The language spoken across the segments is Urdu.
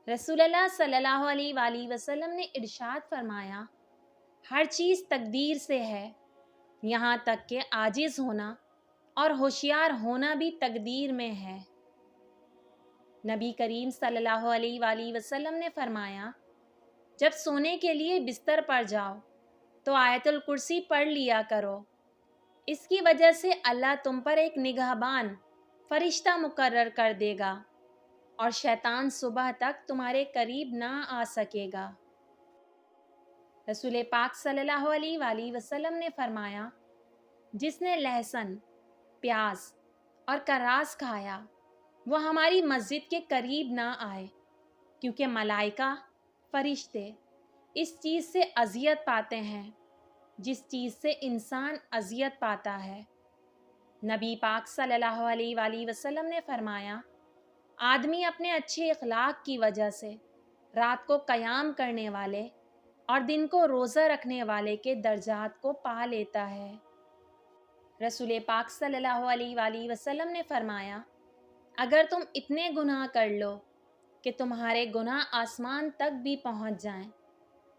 رسول اللہ صلی اللہ علیہ وآلہ وسلم نے ارشاد فرمایا، ہر چیز تقدیر سے ہے، یہاں تک کہ عاجز ہونا اور ہوشیار ہونا بھی تقدیر میں ہے۔ نبی کریم صلی اللہ علیہ وآلہ وسلم نے فرمایا، جب سونے کے لیے بستر پر جاؤ تو آیت الکرسی پڑھ لیا کرو، اس کی وجہ سے اللہ تم پر ایک نگہبان فرشتہ مقرر کر دے گا اور شیطان صبح تک تمہارے قریب نہ آ سکے گا۔ رسول پاک صلی اللہ علیہ وآلہ وسلم نے فرمایا، جس نے لہسن، پیاز اور کراس کھایا وہ ہماری مسجد کے قریب نہ آئے، کیونکہ ملائکہ، فرشتے اس چیز سے اذیت پاتے ہیں جس چیز سے انسان اذیت پاتا ہے۔ نبی پاک صلی اللہ علیہ وآلہ وسلم نے فرمایا، آدمی اپنے اچھے اخلاق کی وجہ سے رات کو قیام کرنے والے اور دن کو روزہ رکھنے والے کے درجات کو پا لیتا ہے۔ رسول پاک صلی اللہ علیہ وآلہ وسلم نے فرمایا، اگر تم اتنے گناہ کر لو کہ تمہارے گناہ آسمان تک بھی پہنچ جائیں،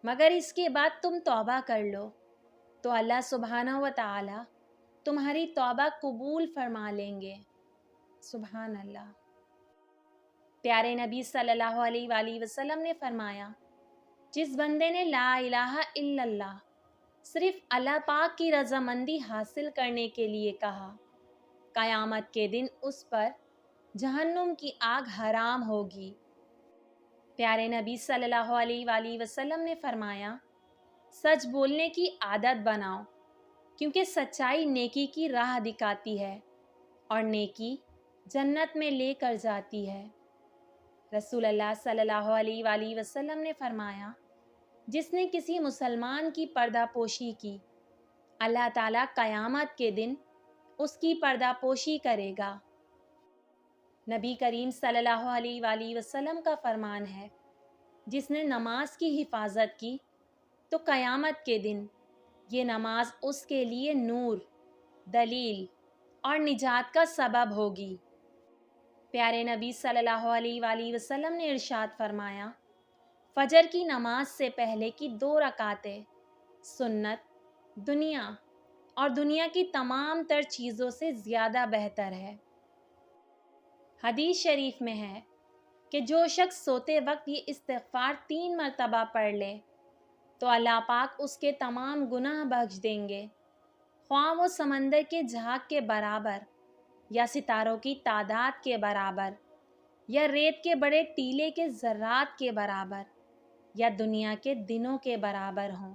مگر اس کے بعد تم توبہ کر لو تو اللہ سبحانہ و تعالی تمہاری توبہ قبول فرما لیں گے۔ سبحان اللہ۔ پیارے نبی صلی اللہ علیہ وآلہ وسلم نے فرمایا، جس بندے نے لا الہ الا اللہ صرف اللہ پاک کی رضامندی حاصل کرنے کے لیے کہا، قیامت کے دن اس پر جہنم کی آگ حرام ہوگی۔ پیارے نبی صلی اللہ علیہ وآلہ وسلم نے فرمایا، سچ بولنے کی عادت بناؤ، کیونکہ سچائی نیکی کی راہ دکھاتی ہے اور نیکی جنت میں لے کر جاتی ہے۔ رسول اللہ صلی اللہ علیہ وآلہ وسلم نے فرمایا، جس نے کسی مسلمان کی پردہ پوشی کی، اللہ تعالیٰ قیامت کے دن اس کی پردہ پوشی کرے گا۔ نبی کریم صلی اللہ علیہ وآلہ وسلم کا فرمان ہے، جس نے نماز کی حفاظت کی تو قیامت کے دن یہ نماز اس کے لیے نور، دلیل اور نجات کا سبب ہوگی۔ پیارے نبی صلی اللہ علیہ وآلہ وسلم نے ارشاد فرمایا، فجر کی نماز سے پہلے کی 2 رکعتیں سنت دنیا اور دنیا کی تمام تر چیزوں سے زیادہ بہتر ہے۔ حدیث شریف میں ہے کہ جو شخص سوتے وقت یہ استغفار 3 مرتبہ پڑھ لے تو اللہ پاک اس کے تمام گناہ بخش دیں گے، خواہ وہ سمندر کے جھاگ کے برابر یا ستاروں کی تعداد کے برابر یا ریت کے بڑے ٹیلے کے ذرات کے برابر یا دنیا کے دنوں کے برابر ہوں۔